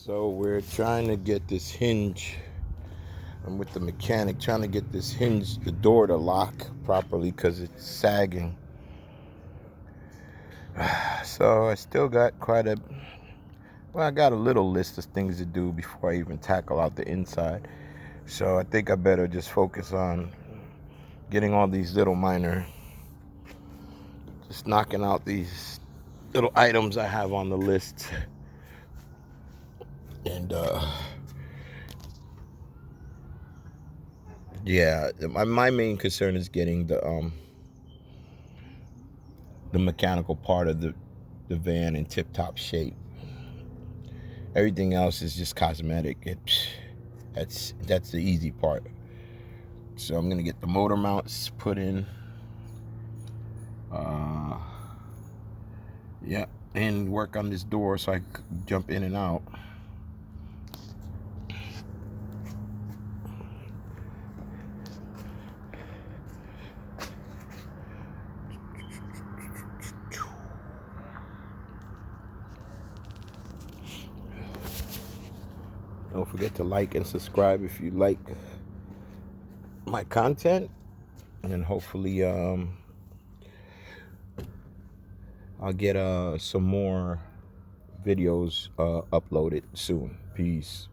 So we're trying to get this hinge. I'm with the mechanic trying to get this hinge, the door to lock properly because it's sagging. So I still got I got a little list of things to do before I even tackle out the inside. So I think I better just focus on getting all these little just knocking out these little items I have on the list. And yeah, my main concern is getting the mechanical part of the van in tip-top shape. Everything else is just cosmetic. That's the easy part. So I'm gonna get the motor mounts put in. Yeah, and work on this door so I can jump in and out. Don't forget to like and subscribe if you like my content, and hopefully I'll get some more videos uploaded soon. Peace.